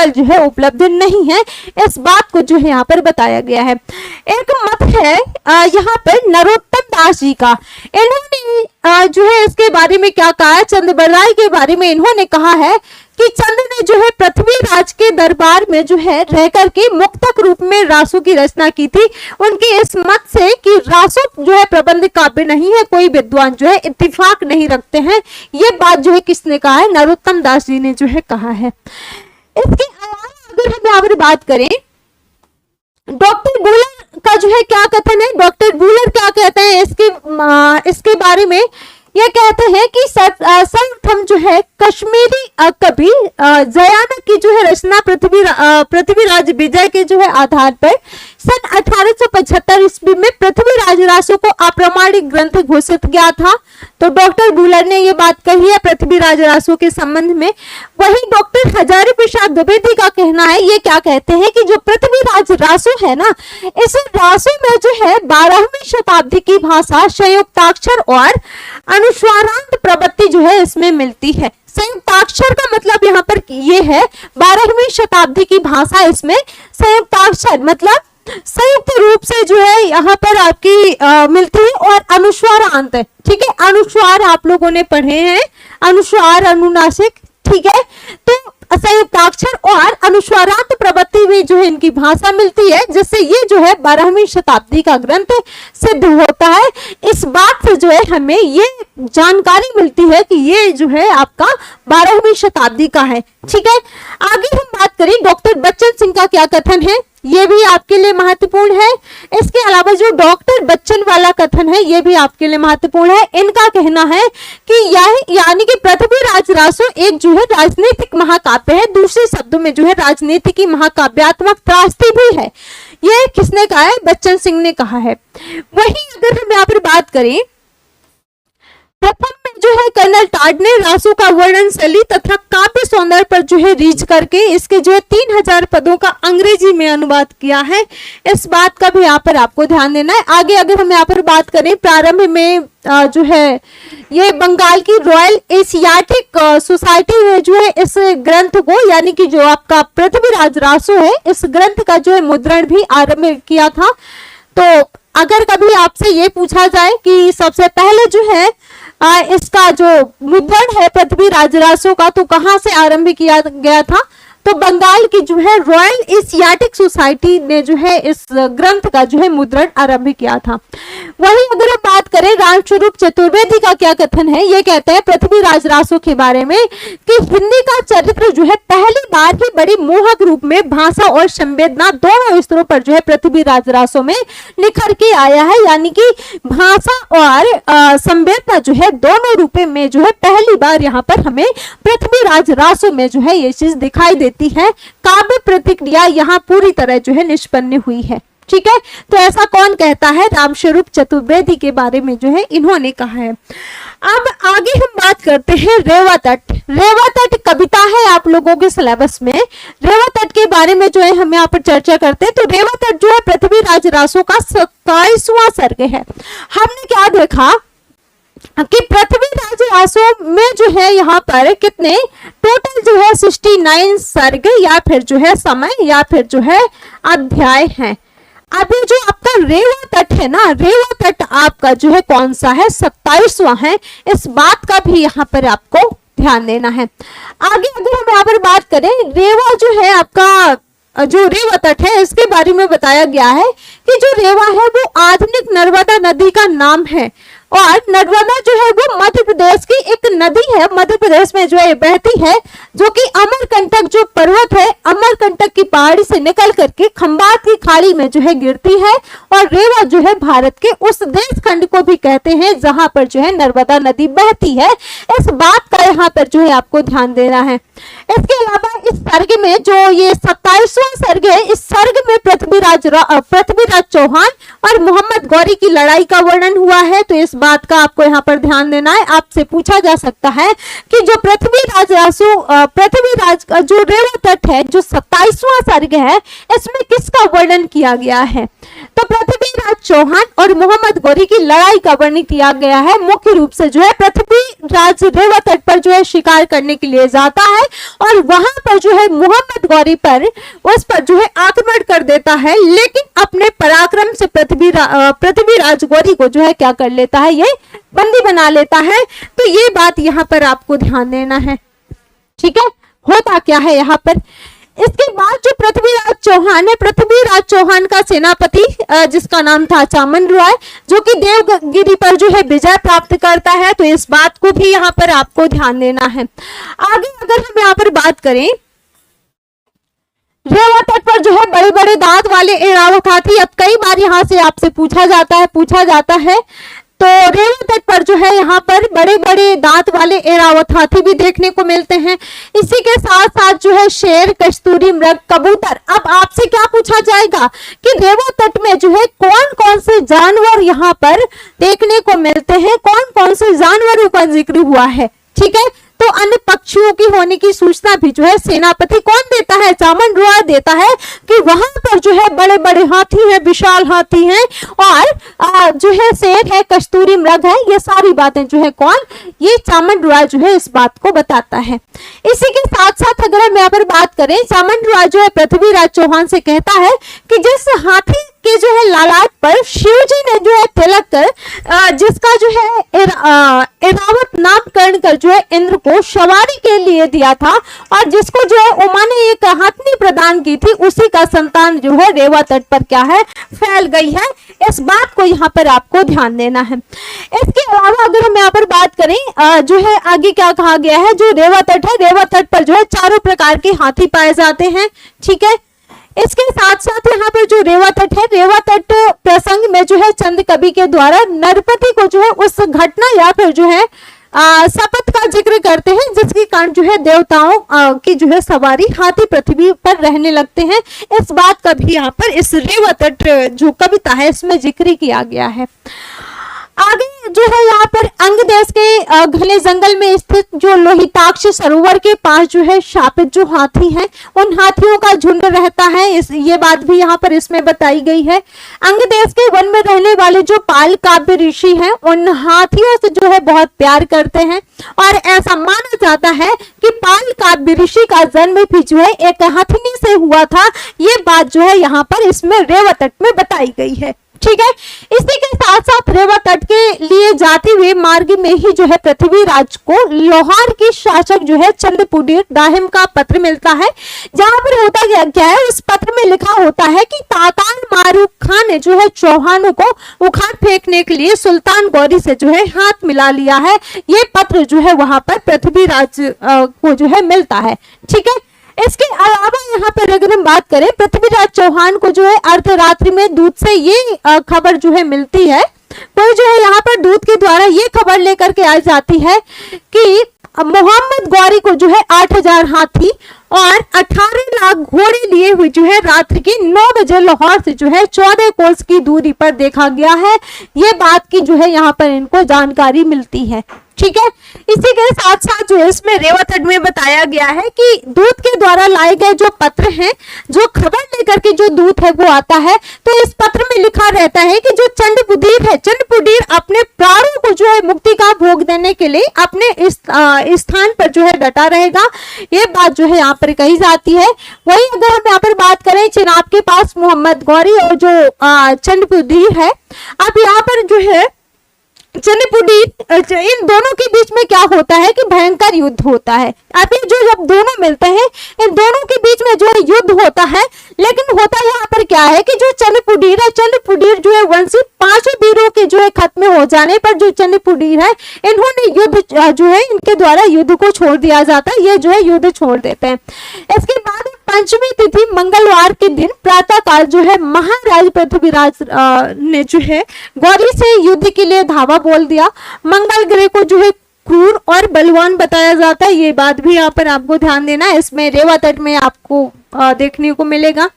जो है उपलब्ध नहीं है। इस बात को जो है यहाँ पर बताया गया है। एक मत है यहाँ पर नरोत्तम दास जी का, इन्होंने जो है इसके बारे में क्या कहा है? चंद बरदाई के बारे में इन्होंने कहा है कि चंद ने जो है पृथ्वीराज के दरबार में जो है रह करके मुक्तक रूप में रासो की रचना की थी। उनके इस मत से कि रासो जो है प्रबंध काव्य नहीं है, कोई विद्वान जो है इत्तेफाक नहीं रखते हैं। ये बात जो है किसने कहा है? नरोत्तम दास जी ने जो है कहा है। इसके अलावा अगर हम यहाँ पर बात करें डॉक्टर बुलर का जो है क्या कथन है? डॉक्टर बुलर क्या कहते हैं इसके बारे में? ये कहते हैं कि सर्वप्रथम जो है कश्मीरी कवि जयानक की जो है रचना पृथ्वीराज विजय के जो है आधार पर सन 1875 ईस्वी में पृथ्वीराज रासो को अप्रामाणिक ग्रंथ घोषित किया था। तो डॉक्टर बुलर ने ये बात कही है पृथ्वीराज रासो के संबंध में। वही डॉक्टर हजारी प्रसाद द्विवेदी का कहना है, ये क्या कहते हैं कि जो पृथ्वीराज रासो है ना, इस रासो में जो है 12वीं शताब्दी की भाषा संयुक्ताक्षर और अनुस्वारांत प्रवृत्ति जो है इसमें मिलती है। संयुक्ताक्षर का मतलब यहाँ पर ये है 12वीं शताब्दी की भाषा, इसमें संयुक्ताक्षर मतलब संयुक्त रूप से जो है यहाँ पर आपकी मिलती है और अनुस्वारांत, ठीक है। अनुस्वार आप लोगों ने पढ़े हैं, अनुस्वार अनुनासिक, ठीक है। तो संयुक्ताक्षर और अनुस्वारांत प्रवृत्ति में जो है इनकी भाषा मिलती है, जिससे ये जो है 12वीं शताब्दी का ग्रंथ सिद्ध होता है। इस बात से जो है हमें ये जानकारी मिलती है कि ये जो है आपका 12वीं शताब्दी का है, ठीक है। आगे हम बात करें डॉक्टर बच्चन सिंह का क्या कथन है, ये भी आपके लिए महत्वपूर्ण है। इसके अलावा जो डॉक्टर बच्चन वाला कथन है ये भी आपके लिए महत्वपूर्ण है। इनका कहना है कि यानी कि पृथ्वीराज रासो एक जो है राजनीतिक महाकाव्य है, दूसरे शब्दों में जो है राजनीति की महाकाव्यात्मक त्रासदी भी है। ये किसने कहा है? बच्चन सिंह ने कहा है। वही अगर हम यहाँ पर बात करें प्रथम में जो है कर्नल टार्ड ने रासो का वर्णन शैली तथा काव्य सौंदर्य पर जो है रीच करके इसके जो है 3000 पदों का अंग्रेजी में अनुवाद किया है। इस बात का भी यहाँ पर आपको ध्यान देना है। आगे अगर हम यहाँ पर बात करें प्रारंभ में जो है ये बंगाल की रॉयल एशियाटिक सोसाइटी में जो है इस ग्रंथ को यानी कि जो आपका पृथ्वीराज रासो है इस ग्रंथ का जो है मुद्रण भी आरंभ किया था। तो अगर कभी आपसे ये पूछा जाए कि सबसे पहले जो है इसका जो मुद्रण है पृथ्वीराज रासो का तो कहाँ से आरंभ किया गया था, तो बंगाल की जो है रॉयल एशियाटिक सोसाइटी ने जो है इस ग्रंथ का जो है मुद्रण आरंभ किया था। वहीं अगर हम बात करें रामस्वरूप चतुर्वेदी का क्या कथन है, ये कहते हैं पृथ्वीराज रासो के बारे में कि हिंदी का चरित्र जो है पहली बार ही बड़ी मोहक रूप में भाषा और संवेदना दोनों स्तरों पर जो है पृथ्वीराज रासो में निखर के आया है। यानी कि भाषा और संवेदना जो है दोनों रूप में जो है पहली बार यहाँ पर हमें पृथ्वीराज रासो में जो है ये चीज दिखाई देती है। काव्य प्रतिक्रिया यहाँ पूरी तरह जो है निष्पन्न हुई है। ठीक है, तो ऐसा कौन कहता है, रामस्वरूप चतुर्वेदी के बारे में जो है इन्होंने कहा है। अब आगे हम बात करते हैं रेवा तट। रेवा तट कविता है आप लोगों के सिलेबस में। रेवा तट के बारे में जो है हम यहाँ पर चर्चा करते हैं। तो रेवा तट जो है पृथ्वीराज रासो का 27वां सर्ग है। हमने क्या देखा कि पृथ्वीराज रासो में जो है यहाँ पर कितने टोटल जो है 69 सर्ग या फिर जो है समय या फिर जो है अध्याय है। अभी जो आपका रेवा तट है ना, रेवा तट आपका जो है कौन सा है, 27वां है। इस बात का भी यहाँ पर आपको ध्यान देना है। आगे अगर हम यहाँ पर बात करें, रेवा जो है आपका जो रेवा तट है इसके बारे में बताया गया है कि जो रेवा है वो आधुनिक नर्मदा नदी का नाम है। और नर्मदा जो है वो मध्य प्रदेश की एक नदी है, मध्य प्रदेश में जो है बहती है, जो कि अमरकंटक जो पर्वत है, अमरकंटक की पहाड़ी से निकल करके खंबात की खाड़ी में जो है गिरती है। और रेवा जो है भारत के उस देश खंड को भी कहते हैं जहां पर जो है नर्मदा नदी बहती है। इस बात का यहाँ पर जो है आपको ध्यान देना है। इसके अलावा इस सर्ग में जो ये 27वां सर्ग है, इस सर्ग में पृथ्वीराज चौहान और मोहम्मद गौरी की लड़ाई का वर्णन हुआ है। तो इस बात का आपको यहाँ पर ध्यान देना है। आपसे पूछा जा सकता है कि जो पृथ्वीराज का जो रेवा तट है, जो 27वां सर्ग है, इसमें किसका वर्णन किया गया है। तो पृथ्वीराज चौहान और मोहम्मद गौरी की लड़ाई का वर्णन किया गया है। मुख्य रूप से जो है पृथ्वीराज रेवा तट पर जो है शिकार करने के लिए जाता है और वहां पर जो है मोहम्मद गौरी पर उस पर जो है आक्रमण कर देता है, लेकिन अपने पराक्रम से पृथ्वीराज गौरी को जो है क्या कर लेता है, ये बंदी बना लेता है। तो ये बात यहाँ पर आपको ध्यान देना है। ठीक है, होता क्या है यहाँ पर। इसके बाद जो पृथ्वीराज चौहान है, पृथ्वीराज चौहान का सेनापति जिसका नाम था चामन रॉय, जो कि देवगिरी पर जो है विजय प्राप्त करता है। तो इस बात को भी यहाँ पर आपको ध्यान देना है। आगे अगर हम यहाँ पर बात करें, रेवा तट पर जो है बड़े बड़े दांत वाले एरावत हाथी, अब कई बार यहाँ से आपसे पूछा जाता है। तो रेवा तट पर जो है यहाँ पर बड़े बड़े दांत वाले एरावत हाथी भी देखने को मिलते हैं। इसी के साथ साथ जो है शेर, कस्तूरी मृग, कबूतर। अब आपसे क्या पूछा जाएगा कि रेवा तट में जो है कौन कौन से जानवर यहाँ पर देखने को मिलते हैं, कौन कौन से जानवरों का जिक्र हुआ है। ठीक है, तो अन्य पक्षियों की होने की सूचना भी जो है सेनापति कौन देता है, चामन रॉय देता है कि वहां पर जो है बड़े बड़े हाथी हैं, विशाल हाथी हैं और जो है शेर है, कस्तूरी मृग है। ये सारी बातें जो है कौन, ये चामन रॉय जो है इस बात को बताता है। इसी के साथ साथ अगर हम यहाँ पर बात करें, चामन रॉय जो है पृथ्वीराज चौहान से कहता है कि जिस हाथी के जो है लालाट पर शिव जी ने जो है तिलक कर जिसका जो है एरावत नामकरण कर जो है इंद्र को सवारी के लिए दिया था और जिसको जो है उमा ने एक हथनी प्रदान की थी, उसी का संतान जो है रेवा तट पर क्या है, फैल गई है। इस बात को यहाँ पर आपको ध्यान देना है। इसके अलावा अगर हम यहाँ पर बात करें, जो है आगे क्या कहा गया है, जो रेवा तट है, रेवा तट पर जो है चारों प्रकार के हाथी पाए जाते हैं। ठीक है, इसके साथ साथ यहाँ पर जो रेवा तट है, रेवा तट प्रसंग में जो है चंद कवि के द्वारा नरपति को जो है उस घटना या फिर जो है शपथ का जिक्र करते हैं जिसके कारण जो है देवताओं की जो है सवारी हाथी पृथ्वी पर रहने लगते हैं। इस बात का भी यहाँ पर इस रेवा तट जो कविता है इसमें जिक्र किया गया है। आगे जो है यहाँ पर अंग देश के घने जंगल में स्थित जो लोहिताक्ष सरोवर के पास जो है शापित जो हाथी हैं, उन हाथियों का झुंड रहता है। ये बात भी यहाँ पर इसमें बताई गई है। अंग देश के वन में रहने वाले जो पाल काव्य ऋषि हैं, उन हाथियों से जो है बहुत प्यार करते हैं और ऐसा माना जाता है कि पाल काव्य ऋषि का जन्म भी जो है एक हथिनी से हुआ था। ये बात जो है यहाँ पर इसमें रेवा तट में बताई गई है। ठीक है। इसी के साथ साथ रेवा तट के लिए जाते हुए मार्ग में ही जो है पृथ्वीराज को लोहार के शासक जो है चंद्रपुडीर दाहिम का पत्र मिलता है, जहां पर होता क्या है, उस पत्र में लिखा होता है कि तातार मारूख खान ने जो है चौहानों को उखाड़ फेंकने के लिए सुल्तान गौरी से जो है हाथ मिला लिया है। ये पत्र जो है वहां पर पृथ्वीराज को जो है मिलता है। ठीक है। इसके अलावा यहाँ पर अगर हम बात करें, पृथ्वीराज चौहान को जो है अर्धरात्रि में दूत से ये खबर जो है मिलती है, कोई जो है यहाँ पर दूत के द्वारा ये खबर लेकर के आ जाती है कि मोहम्मद गौरी को जो है 8000 हाथी और 18 लाख घोड़े लिए हुए जो है रात्रि के 9 बजे लाहौर से जो है 14 कोस की दूरी पर देखा गया है। ये बात की जो है यहाँ पर इनको जानकारी मिलती है। ठीक है। इसी के साथ साथ जो है इसमें रेवा तट में बताया गया है कि दूत के द्वारा लाए गए जो पत्र हैं, जो खबर लेकर के जो दूत है वो आता है, तो इस पत्र में लिखा रहता है कि जो चंद्रपुडीर है, चंद्रपुडीर अपने प्राणों को जो है मुक्ति का भोग देने के लिए अपने इस स्थान पर जो है डटा रहेगा। ये बात जो है यहाँ पर कही जाती है। वही अगर हम यहाँ पर बात करें चिनाब के पास मोहम्मद गौरी और जो चंद्रपुडीर है, अब यहाँ पर जो है चंद्रपुडीर, इन दोनों के बीच में क्या होता है कि भयंकर युद्ध होता है। अभी जो जब दोनों मिलते हैं, इन दोनों के बीच में जो है युद्ध होता है, लेकिन होता यहाँ पर क्या है कि जो चंद्रपुडीर है, चंद्रपुडीर जो है वंशी 5 वीरों के जो है खत्म हो जाने पर जो चंद्रपुडीर है, इन्होंने युद्ध जो है इनके द्वारा युद्ध को छोड़ दिया जाता है, ये जो है युद्ध छोड़ देते हैं। इसके बाद पंचमी तिथि मंगलवार के दिन प्रातः काल जो है महाराज पृथ्वीराज ने जो है गौरी से युद्ध के लिए धावा बोल दिया। मंगल ग्रह को जो है क्रूर और बलवान बताया जाता है, ये बात भी यहाँ पर आपको ध्यान देना है, इसमें रेवा तट में आपको देखने को मिलेगा।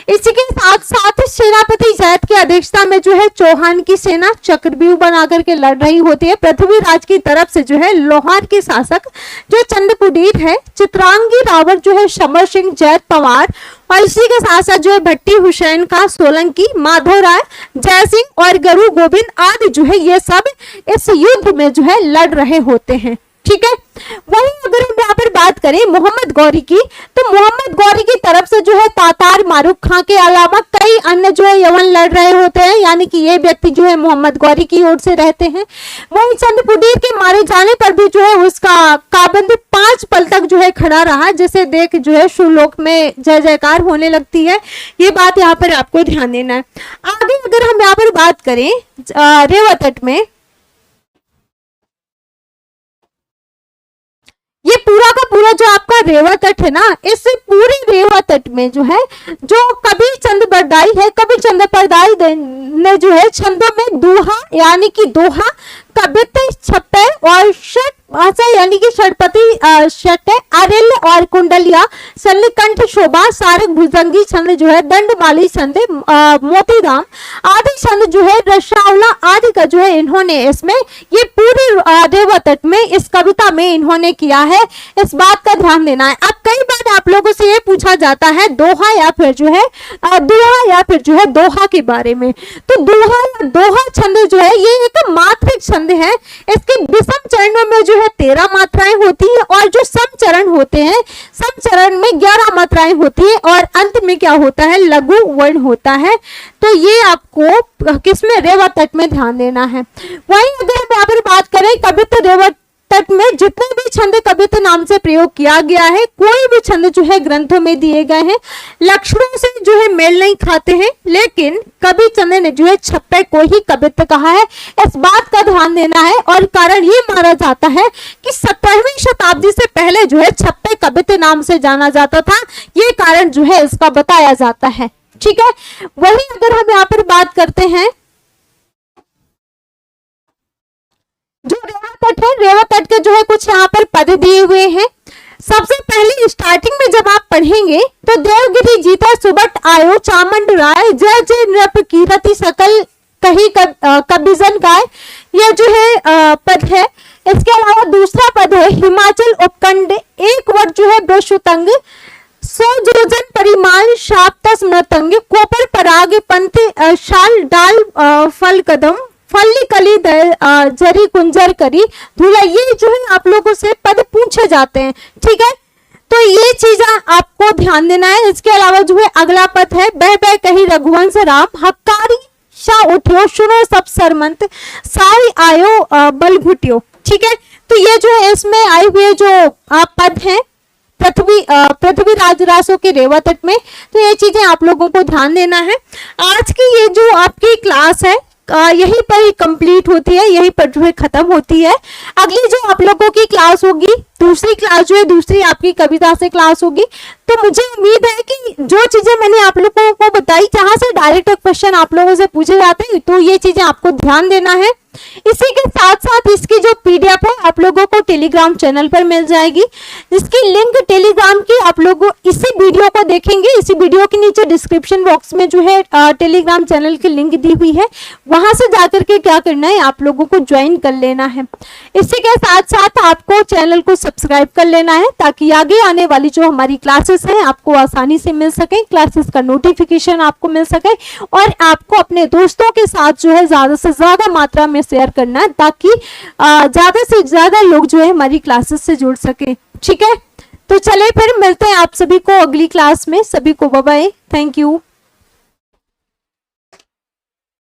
इसी के साथ साथ सेनापति जैद की अध्यक्षता में जो है चौहान की सेना चक्रव्यूह बना करके लड़ रही होती है। पृथ्वीराज की तरफ से जो है लोहार के शासक जो चंद्रपुडीर है, चित्रांगी रावत जो है समर सिंह जैद पवार, और इसी के साथ साथ जो है भट्टी हुसैन का सोलंकी, माधव राय, जय सिंह और गुरु गोविंद आदि जो है ये सब इस युद्ध में जो है लड़ रहे होते हैं। ठीक है। वहीं अगर हम यहाँ पर बात करें मोहम्मद गौरी की, तो मोहम्मद गौरी की तरफ से जो है तातार मारूख खां के अलावा कई अन्य जो है यवन लड़ रहे होते हैं, यानी कि ये व्यक्ति जो है मोहम्मद गौरी की ओर से रहते हैं। वहीं चंद्रपुडीर के मारे जाने पर भी जो है उसका काबंदी 5 पल तक जो है खड़ा रहा, जिसे देख जो है सुरलोक में जय जयकार होने लगती है। ये बात यहाँ पर आपको ध्यान देना है। आगे अगर हम यहाँ पर बात करें रेवा तट में, ये पूरा का पूरा जो आपका रेवा तट है ना, इस पूरे रेवा तट में जो है जो कभी चंद बरदाई है, कभी चंद बरदाई ने जो है छंदों में दोहा यानी कि दोहा, कवित्त, छप्पे और षट भाषा यानी कि षटपति षट, आरिल्य और कुंडलिया, सन्निकंठ शोभा, सारक भुजंगी छंद जो है, दंडमाली छंद, मोतीराम आदि छंद जो है, रसावला आदि का जो है इन्होंने इसमें ये पूरे रेवा तट में इस कविता में इन्होंने किया है। इस बात का ध्यान देना है। अब कई बार आप लोगों से ये पूछा जाता है दोहा या फिर जो है दोहा या फिर जो है दोहा के बारे में, तो दोहा या दोहा छंद जो है ये एक मात्रिक छंद है। इसके विषम चरणों में जो है 13 मात्राएं होती है और जो सम चरण होते हैं, सम चरण में 11 मात्राएं होती है और अंत में क्या होता है, लघु वर्ण होता है। तो ये आपको किसमें, रेवा तट में ध्यान देना है। वहीं अगर हम यहाँ पर बात करें कवित्त, रेवा तट में जितने भी छंद कवित्त नाम से प्रयोग किया गया है, कोई भी छंद जो है ग्रंथों में दिए गए हैं लक्षणों से जो है मेल नहीं खाते हैं, लेकिन कवि चंद ने जो है छप्पे को ही कवित्त कहा है। इस बात का ध्यान देना है और कारण ये माना जाता है कि 17वीं शताब्दी से पहले जो है छप्पे कवित्त नाम से जाना जाता था, ये कारण जो है इसका बताया जाता है। ठीक है। वही अगर हम यहाँ पर बात करते हैं जो रेवा तट है, रेवा तट के जो है कुछ यहाँ पर पद दिए हुए हैं। सबसे पहले स्टार्टिंग में जब आप पढ़ेंगे तो देवगिरी जीता सुबट आयो चामंड राय, जय जय नृप कीरति सकल कही कबिजन गाय, ये जो है पद है। इसके अलावा दूसरा पद है हिमाचल उपखंड, एक वर्ड जो है ब्रशुतंग, 100 जोजन परिमाण शाप्तस मृतंग, कोपर पराग पंथ शाल डाल फल कदम, फल्ली कली जरी कुंजर करी धूला, ये जो है आप लोगों से पद पूछे जाते हैं। ठीक है। तो ये चीजें आपको ध्यान देना है। इसके अलावा जो है अगला पद है बह बह कही रघुवंश राम, हक्कारी ऊंचा उठ्यो सुनो सब सरमंत साई आयो बल घुटियो। ठीक है, तो ये जो है इसमें आए हुए जो पद हैं पृथ्वी राजरासों के रेवा तट में, तो ये चीजें आप लोगों को ध्यान देना है। आज की ये जो आपकी क्लास है यहीं पर ही कंप्लीट होती है, यहीं पर जो है खत्म होती है। अगली जो आप लोगों की क्लास होगी, दूसरी क्लास जो है दूसरी आपकी कविता से क्लास होगी। तो मुझे उम्मीद है कि जो चीजें मैंने आप लोगों को बताई, जहां से डायरेक्ट क्वेश्चन आप लोगों से पूछे जाते हैं, तो ये चीजें आपको ध्यान देना है। इसी के साथ साथ इसकी जो पीडीएफ है आप लोगों को टेलीग्राम चैनल पर मिल जाएगी, जिसकी लिंक टेलीग्राम की आप लोग इसी वीडियो को देखेंगे, इसी वीडियो के नीचे डिस्क्रिप्शन बॉक्स में जो है टेलीग्राम चैनल की लिंक दी हुई है, वहां से जाकर के क्या करना है, आप लोगों को ज्वाइन कर लेना है। इसी के साथ साथ आपको चैनल को सब्सक्राइब कर लेना है, ताकि आगे आने वाली जो हमारी क्लासेस हैं आपको आसानी से मिल सके, क्लासेस का नोटिफिकेशन आपको मिल सके, और आपको अपने दोस्तों के साथ जो है ज्यादा से ज्यादा मात्रा में शेयर करना है, ताकि ज्यादा से ज्यादा लोग जो है हमारी क्लासेस से जुड़ सके। ठीक है, तो चले फिर मिलते हैं आप सभी को अगली क्लास में। सभी को बाय बाय, थैंक यू।